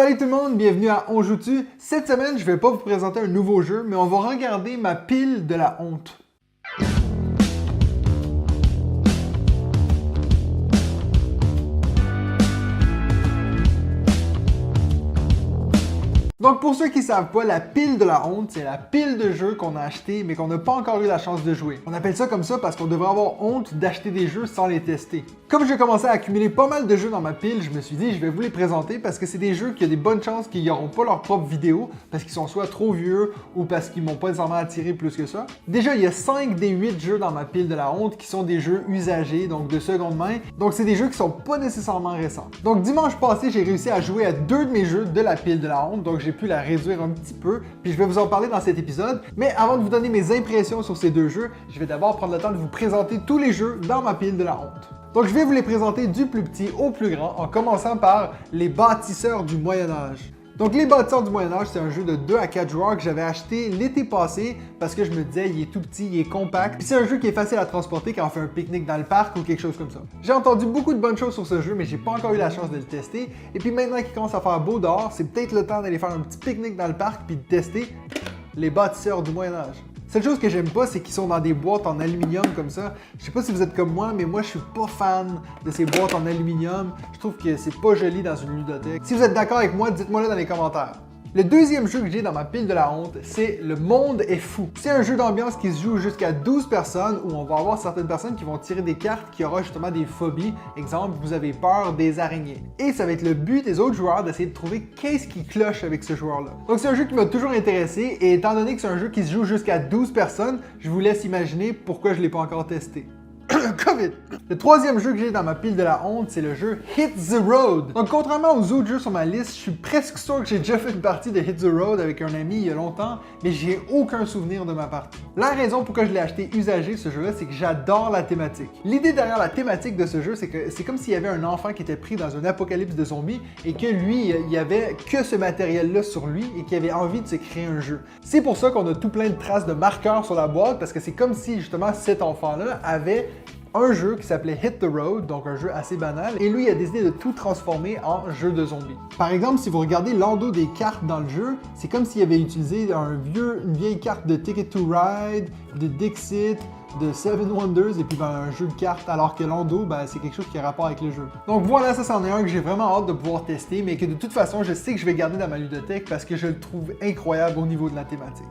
Salut tout le monde, bienvenue à On Joue-tu. Cette semaine, je vais pas vous présenter un nouveau jeu, mais on va regarder ma pile de la honte. Donc pour ceux qui ne savent pas, la pile de la honte, c'est la pile de jeux qu'on a acheté mais qu'on n'a pas encore eu la chance de jouer. On appelle ça comme ça parce qu'on devrait avoir honte d'acheter des jeux sans les tester. Comme j'ai commencé à accumuler pas mal de jeux dans ma pile, je me suis dit je vais vous les présenter parce que c'est des jeux qui a des bonnes chances qu'ils n'auront pas leur propre vidéo parce qu'ils sont soit trop vieux ou parce qu'ils m'ont pas nécessairement attiré plus que ça. Déjà, il y a 5 des 8 jeux dans ma pile de la honte qui sont des jeux usagés, donc de seconde main. Donc c'est des jeux qui sont pas nécessairement récents. Donc dimanche passé, j'ai réussi à jouer à 2 de mes jeux de la pile de la honte, donc j'ai pu la réduire un petit peu, puis je vais vous en parler dans cet épisode. Mais avant de vous donner mes impressions sur ces deux jeux, je vais d'abord prendre le temps de vous présenter tous les jeux dans ma pile de la honte. Donc je vais vous les présenter du plus petit au plus grand, en commençant par les bâtisseurs du Moyen-Âge. Donc les bâtisseurs du Moyen-Âge, c'est un jeu de 2 à 4 joueurs que j'avais acheté l'été passé parce que je me disais il est tout petit, il est compact, puis c'est un jeu qui est facile à transporter quand on fait un pique-nique dans le parc ou quelque chose comme ça. J'ai entendu beaucoup de bonnes choses sur ce jeu, mais j'ai pas encore eu la chance de le tester. Et puis maintenant qu'il commence à faire beau dehors, c'est peut-être le temps d'aller faire un petit pique-nique dans le parc puis de tester les bâtisseurs du Moyen-Âge. Seule chose que j'aime pas, c'est qu'ils sont dans des boîtes en aluminium comme ça. Je sais pas si vous êtes comme moi, mais moi je suis pas fan de ces boîtes en aluminium. Je trouve que c'est pas joli dans une ludothèque. Si vous êtes d'accord avec moi, dites-moi là dans les commentaires. Le deuxième jeu que j'ai dans ma pile de la honte, c'est Le Monde est fou. C'est un jeu d'ambiance qui se joue jusqu'à 12 personnes où on va avoir certaines personnes qui vont tirer des cartes qui auront justement des phobies. Exemple, vous avez peur des araignées. Et ça va être le but des autres joueurs d'essayer de trouver qu'est-ce qui cloche avec ce joueur-là. Donc c'est un jeu qui m'a toujours intéressé et étant donné que c'est un jeu qui se joue jusqu'à 12 personnes, je vous laisse imaginer pourquoi je ne l'ai pas encore testé. COVID. Le troisième jeu que j'ai dans ma pile de la honte, c'est le jeu Hit the Road. Donc contrairement aux autres jeux sur ma liste, je suis presque sûr que j'ai déjà fait une partie de Hit the Road avec un ami il y a longtemps, mais j'ai aucun souvenir de ma partie. La raison pourquoi je l'ai acheté usagé ce jeu-là, c'est que j'adore la thématique. L'idée derrière la thématique de ce jeu, c'est que c'est comme s'il y avait un enfant qui était pris dans un apocalypse de zombies et que lui, il y avait que ce matériel-là sur lui et qu'il avait envie de se créer un jeu. C'est pour ça qu'on a tout plein de traces de marqueurs sur la boîte parce que c'est comme si justement cet enfant-là avait un jeu qui s'appelait Hit the Road, donc un jeu assez banal, et lui il a décidé de tout transformer en jeu de zombies. Par exemple, si vous regardez l'endos des cartes dans le jeu, c'est comme s'il avait utilisé une vieille carte de Ticket to Ride, de Dixit, de Seven Wonders et puis un jeu de cartes, alors que l'endos, c'est quelque chose qui a rapport avec le jeu. Donc voilà, ça c'en est un que j'ai vraiment hâte de pouvoir tester, mais que de toute façon, je sais que je vais garder dans ma ludothèque parce que je le trouve incroyable au niveau de la thématique.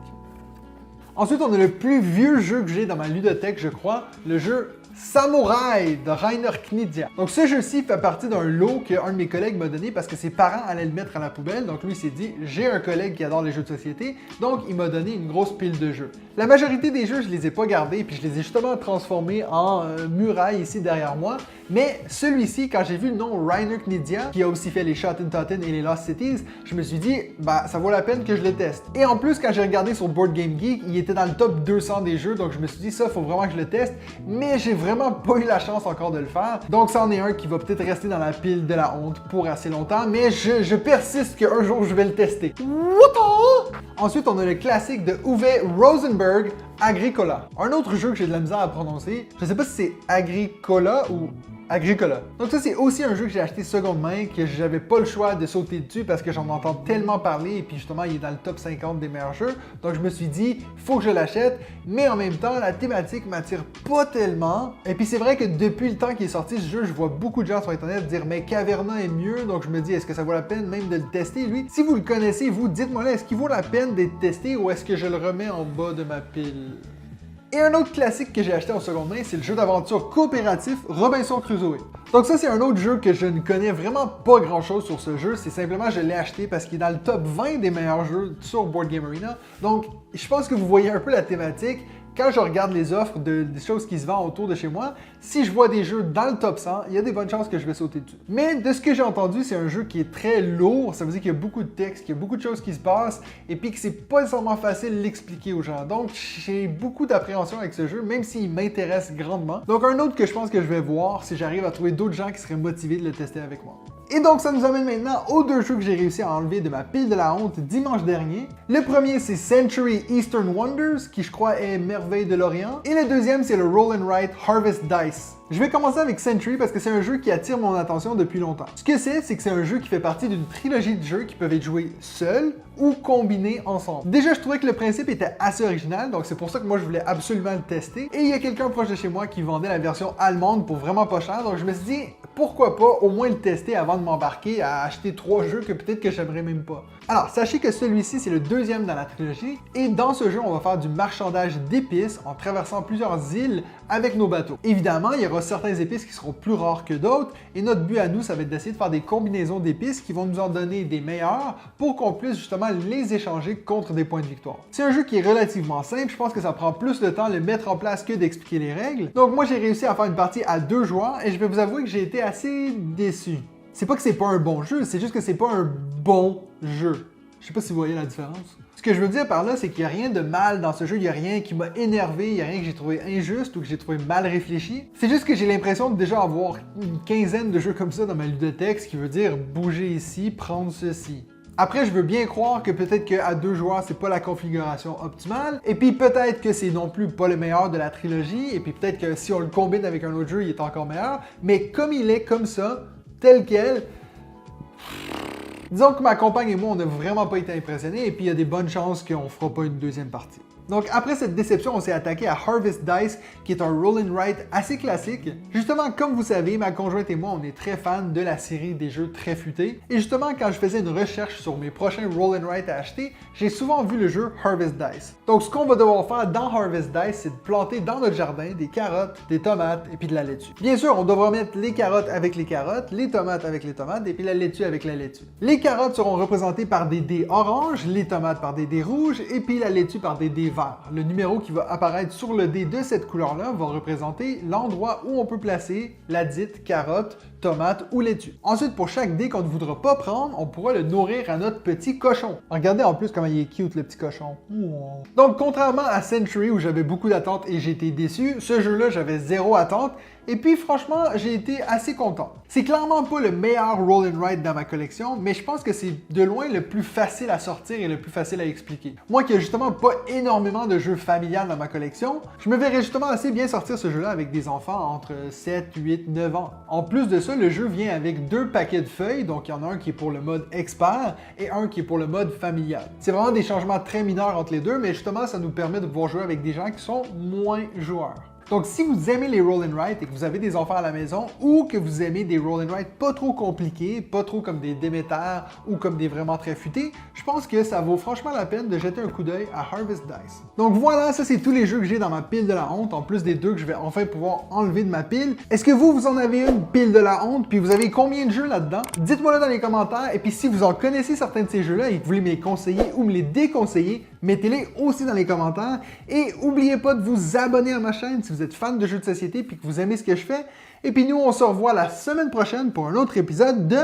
Ensuite, on a le plus vieux jeu que j'ai dans ma ludothèque, je crois, le jeu Samurai de Reiner Knizia. Donc ce jeu-ci fait partie d'un lot qu'un de mes collègues m'a donné parce que ses parents allaient le mettre à la poubelle. Donc lui il s'est dit, j'ai un collègue qui adore les jeux de société, donc il m'a donné une grosse pile de jeux. La majorité des jeux, je les ai pas gardés, puis je les ai justement transformés en muraille ici derrière moi. Mais celui-ci, quand j'ai vu le nom Reiner Knizia, qui a aussi fait les Shotten Totten et les Lost Cities, je me suis dit, ça vaut la peine que je le teste. Et en plus, quand j'ai regardé sur Board Game Geek, il était dans le top 200 des jeux, donc je me suis dit, ça, faut vraiment que je le teste. Mais j'ai vraiment pas eu la chance encore de le faire. Donc, c'en est un qui va peut-être rester dans la pile de la honte pour assez longtemps, mais je persiste qu'un jour, je vais le tester. Ensuite, on a le classique de Uwe Rosenberg, Agricola. Un autre jeu que j'ai de la misère à prononcer, je sais pas si c'est Agricola ou Agricola. Donc ça, c'est aussi un jeu que j'ai acheté seconde main, que j'avais pas le choix de sauter dessus parce que j'en entends tellement parler et puis justement, il est dans le top 50 des meilleurs jeux. Donc je me suis dit, faut que je l'achète, mais en même temps, la thématique m'attire pas tellement. Et puis c'est vrai que depuis le temps qu'il est sorti ce jeu, je vois beaucoup de gens sur Internet dire, mais Caverna est mieux, donc je me dis, est-ce que ça vaut la peine même de le tester, lui? Si vous le connaissez, vous, dites-moi là, est-ce qu'il vaut la peine d'être testé ou est-ce que je le remets en bas de ma pile? Et un autre classique que j'ai acheté en seconde main, c'est le jeu d'aventure coopératif Robinson Crusoe. Donc ça, c'est un autre jeu que je ne connais vraiment pas grand-chose sur ce jeu. C'est simplement, je l'ai acheté parce qu'il est dans le top 20 des meilleurs jeux sur Board Game Arena. Donc, je pense que vous voyez un peu la thématique. Quand je regarde les offres des choses qui se vendent autour de chez moi, si je vois des jeux dans le top 100, il y a des bonnes chances que je vais sauter dessus. Mais de ce que j'ai entendu, c'est un jeu qui est très lourd, ça veut dire qu'il y a beaucoup de texte, qu'il y a beaucoup de choses qui se passent, et puis que c'est pas nécessairement facile de l'expliquer aux gens. Donc j'ai beaucoup d'appréhension avec ce jeu, même s'il m'intéresse grandement. Donc un autre que je pense que je vais voir, si j'arrive à trouver d'autres gens qui seraient motivés de le tester avec moi. Et donc ça nous amène maintenant aux deux jeux que j'ai réussi à enlever de ma pile de la honte dimanche dernier. Le premier c'est Century Eastern Wonders, qui je crois est Merveille de l'Orient. Et le deuxième c'est le Roll and Write Harvest Dice. Je vais commencer avec Century parce que c'est un jeu qui attire mon attention depuis longtemps. Ce que c'est que c'est un jeu qui fait partie d'une trilogie de jeux qui peuvent être joués seuls ou combinés ensemble. Déjà, je trouvais que le principe était assez original, donc c'est pour ça que moi je voulais absolument le tester. Et il y a quelqu'un proche de chez moi qui vendait la version allemande pour vraiment pas cher, donc je me suis dit, pourquoi pas au moins le tester avant de m'embarquer à acheter 3 jeux que peut-être que j'aimerais même pas. Alors, sachez que celui-ci, c'est le deuxième dans la trilogie, et dans ce jeu, on va faire du marchandage d'épices en traversant plusieurs îles avec nos bateaux. Évidemment, il y aura certains épices qui seront plus rares que d'autres, et notre but à nous, ça va être d'essayer de faire des combinaisons d'épices qui vont nous en donner des meilleurs pour qu'on puisse justement les échanger contre des points de victoire. C'est un jeu qui est relativement simple, je pense que ça prend plus de temps à le mettre en place que d'expliquer les règles. Donc moi, j'ai réussi à faire une partie à 2 joueurs, et je vais vous avouer que j'ai été assez déçu. C'est pas que c'est pas un bon jeu, c'est juste que c'est pas un bon jeu. Je sais pas si vous voyez la différence. Ce que je veux dire par là, c'est qu'il n'y a rien de mal dans ce jeu, il n'y a rien qui m'a énervé, il n'y a rien que j'ai trouvé injuste ou que j'ai trouvé mal réfléchi. C'est juste que j'ai l'impression de déjà avoir une quinzaine de jeux comme ça dans ma ludothèque, ce qui veut dire bouger ici, prendre ceci. Après, je veux bien croire que peut-être qu'à 2 joueurs, c'est pas la configuration optimale, et puis peut-être que c'est non plus pas le meilleur de la trilogie, et puis peut-être que si on le combine avec un autre jeu, il est encore meilleur, mais comme il est comme ça, tel quel, disons que ma compagne et moi, on n'a vraiment pas été impressionnés, et puis il y a des bonnes chances qu'on fera pas une deuxième partie. Donc après cette déception, on s'est attaqué à Harvest Dice, qui est un roll and write assez classique. Justement, comme vous savez, ma conjointe et moi, on est très fans de la série des jeux très futés. Et justement, quand je faisais une recherche sur mes prochains roll and write à acheter, j'ai souvent vu le jeu Harvest Dice. Donc ce qu'on va devoir faire dans Harvest Dice, c'est de planter dans notre jardin des carottes, des tomates et puis de la laitue. Bien sûr, on devra mettre les carottes avec les carottes, les tomates avec les tomates et puis la laitue avec la laitue. Les carottes seront représentées par des dés oranges, les tomates par des dés rouges et puis la laitue par des dés verts. Le numéro qui va apparaître sur le dé de cette couleur-là va représenter l'endroit où on peut placer la dite carotte, tomate ou laitue. Ensuite, pour chaque dé qu'on ne voudra pas prendre, on pourra le nourrir à notre petit cochon. Regardez en plus comment il est cute, le petit cochon. Donc, contrairement à Century où j'avais beaucoup d'attentes et j'ai été déçu, ce jeu-là, j'avais 0 attente. Et puis franchement, j'ai été assez content. C'est clairement pas le meilleur roll and write dans ma collection, mais je pense que c'est de loin le plus facile à sortir et le plus facile à expliquer. Moi qui ai justement pas énormément de jeux familiales dans ma collection, je me verrais justement assez bien sortir ce jeu-là avec des enfants entre 7, 8, 9 ans. En plus de ça, le jeu vient avec 2 paquets de feuilles, donc il y en a un qui est pour le mode expert et un qui est pour le mode familial. C'est vraiment des changements très mineurs entre les deux, mais justement ça nous permet de pouvoir jouer avec des gens qui sont moins joueurs. Donc, si vous aimez les roll and write et que vous avez des enfants à la maison ou que vous aimez des roll and write pas trop compliqués, pas trop comme des Déméter ou comme des vraiment très futés, je pense que ça vaut franchement la peine de jeter un coup d'œil à Harvest Dice. Donc voilà, ça c'est tous les jeux que j'ai dans ma pile de la honte, en plus des 2 que je vais enfin pouvoir enlever de ma pile. Est-ce que vous en avez une pile de la honte, puis vous avez combien de jeux là-dedans? Dites-moi là dans les commentaires, et puis si vous en connaissez certains de ces jeux-là et que vous voulez me les conseiller ou me les déconseiller, mettez-les aussi dans les commentaires. Et n'oubliez pas de vous abonner à ma chaîne si vous êtes fan de jeux de société et que vous aimez ce que je fais. Et puis nous, on se revoit la semaine prochaine pour un autre épisode de